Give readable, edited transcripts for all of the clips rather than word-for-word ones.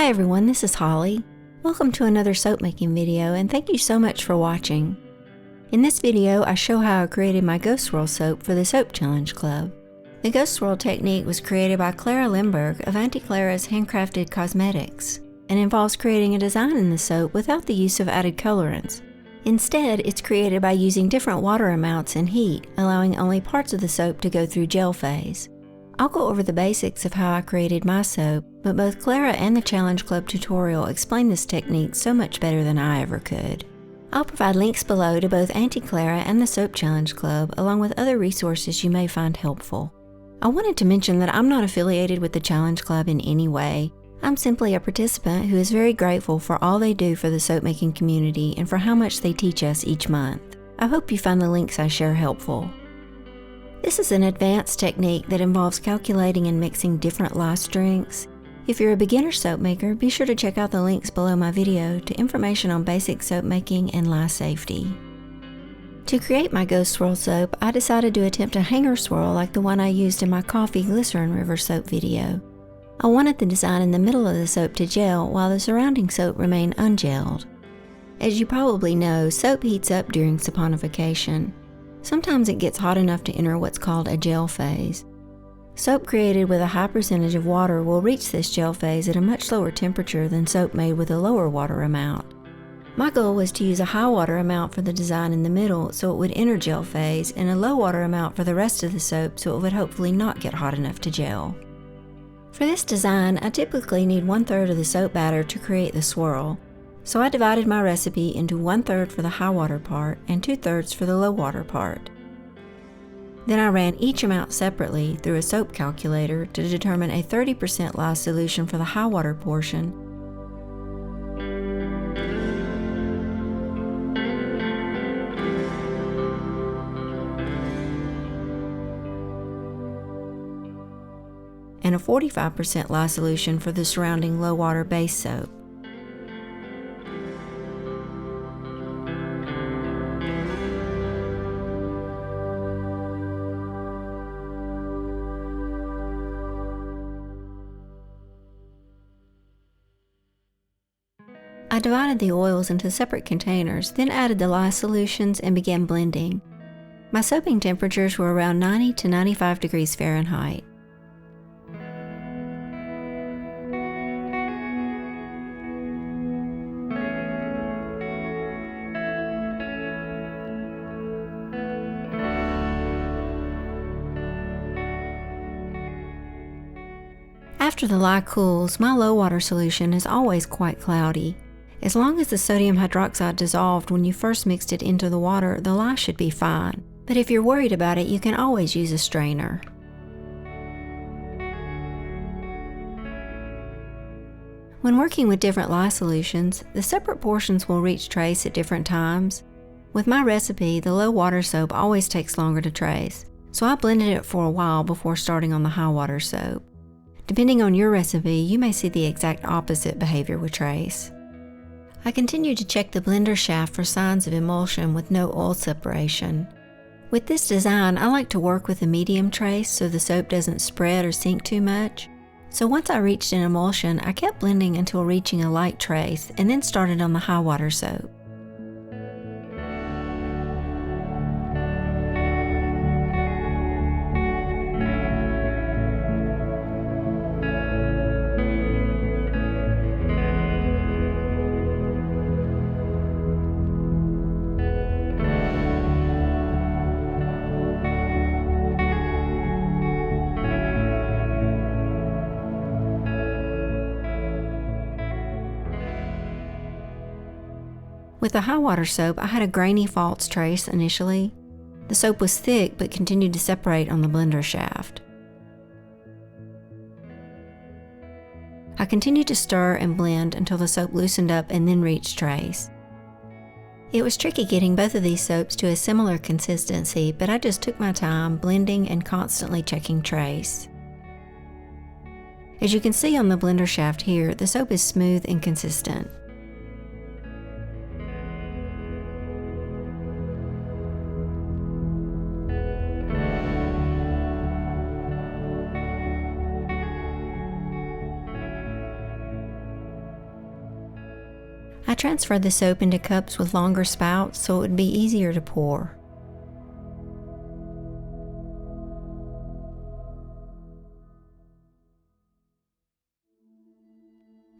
Hi everyone, this is Holly. Welcome to another soap making video and thank you so much for watching. In this video I show how I created my Ghost Swirl soap for the Soap Challenge Club. The Ghost Swirl technique was created by Clara Lindberg of Auntie Clara's Handcrafted Cosmetics and involves creating a design in the soap without the use of added colorants. Instead, it's created by using different water amounts and heat, allowing only parts of the soap to go through gel phase. I'll go over the basics of how I created my soap, but both Clara and the Challenge Club tutorial explain this technique so much better than I ever could. I'll provide links below to both Auntie Clara and the Soap Challenge Club, along with other resources you may find helpful. I wanted to mention that I'm not affiliated with the Challenge Club in any way. I'm simply a participant who is very grateful for all they do for the soap making community and for how much they teach us each month. I hope you find the links I share helpful. This is an advanced technique that involves calculating and mixing different lye strengths. If you're a beginner soap maker, be sure to check out the links below my video to information on basic soap making and lye safety. To create my Ghost Swirl soap, I decided to attempt a hanger swirl like the one I used in my Coffee Glycerin River soap video. I wanted the design in the middle of the soap to gel while the surrounding soap remained ungelled. As you probably know, soap heats up during saponification. Sometimes it gets hot enough to enter what's called a gel phase. Soap created with a high percentage of water will reach this gel phase at a much lower temperature than soap made with a lower water amount. My goal was to use a high water amount for the design in the middle so it would enter gel phase and a low water amount for the rest of the soap so it would hopefully not get hot enough to gel. For this design, I typically need 1/3 of the soap batter to create the swirl. So I divided my recipe into 1/3 for the high water part and 2/3 for the low water part. Then I ran each amount separately through a soap calculator to determine a 30% lye solution for the high water portion and a 45% lye solution for the surrounding low water base soap. I divided the oils into separate containers, then added the lye solutions and began blending. My soaping temperatures were around 90 to 95 degrees Fahrenheit. After the lye cools, my low water solution is always quite cloudy. As long as the sodium hydroxide dissolved when you first mixed it into the water, the lye should be fine. But if you're worried about it, you can always use a strainer. When working with different lye solutions, the separate portions will reach trace at different times. With my recipe, the low water soap always takes longer to trace, so I blended it for a while before starting on the high water soap. Depending on your recipe, you may see the exact opposite behavior with trace. I continued to check the blender shaft for signs of emulsion with no oil separation. With this design, I like to work with a medium trace so the soap doesn't spread or sink too much. So once I reached an emulsion, I kept blending until reaching a light trace and then started on the high water soap. With the high water soap, I had a grainy false trace initially. The soap was thick but continued to separate on the blender shaft. I continued to stir and blend until the soap loosened up and then reached trace. It was tricky getting both of these soaps to a similar consistency, but I just took my time blending and constantly checking trace. As you can see on the blender shaft here, the soap is smooth and consistent. transferred the soap into cups with longer spouts so it would be easier to pour.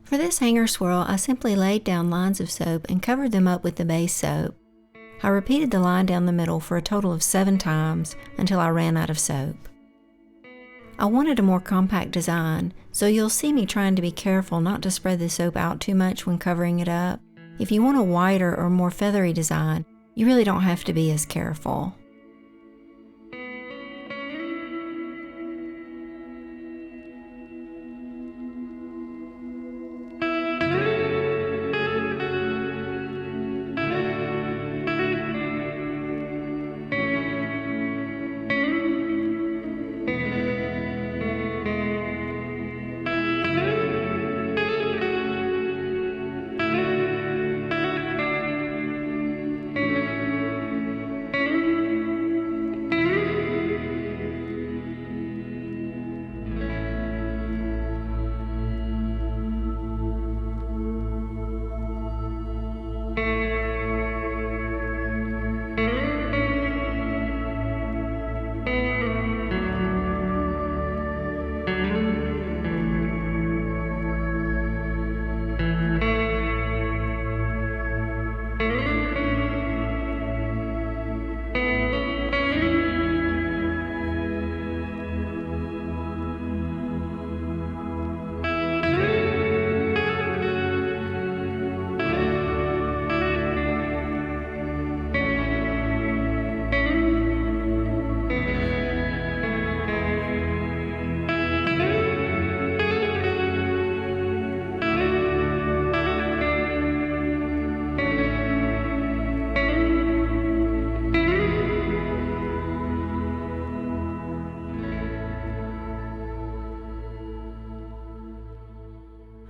For this hanger swirl, I simply laid down lines of soap and covered them up with the base soap. I repeated the line down the middle for a total of 7 times until I ran out of soap. I wanted a more compact design, so you'll see me trying to be careful not to spread the soap out too much when covering it up. If you want a wider or more feathery design, you really don't have to be as careful.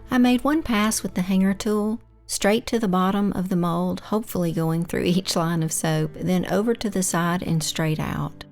I made one pass with the hanger tool, straight to the bottom of the mold, hopefully going through each line of soap, then over to the side and straight out.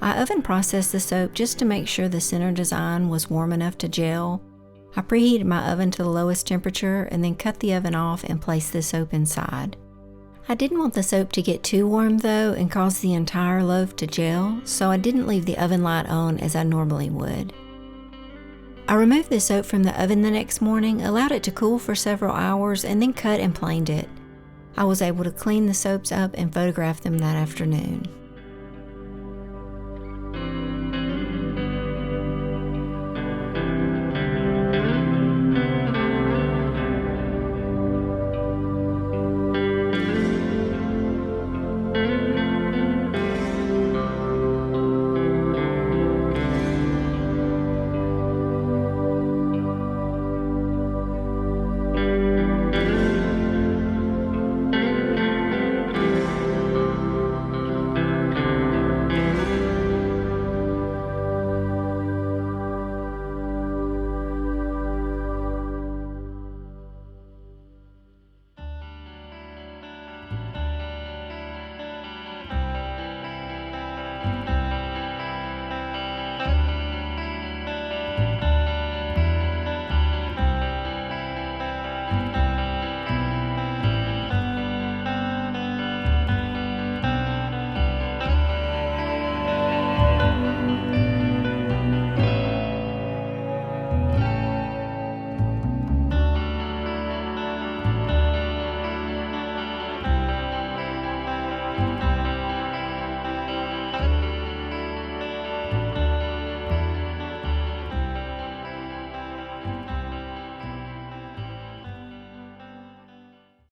I oven processed the soap just to make sure the center design was warm enough to gel. I preheated my oven to the lowest temperature and then cut the oven off and placed the soap inside. I didn't want the soap to get too warm though and cause the entire loaf to gel, so I didn't leave the oven light on as I normally would. I removed the soap from the oven the next morning, allowed it to cool for several hours, and then cut and planed it. I was able to clean the soaps up and photograph them that afternoon.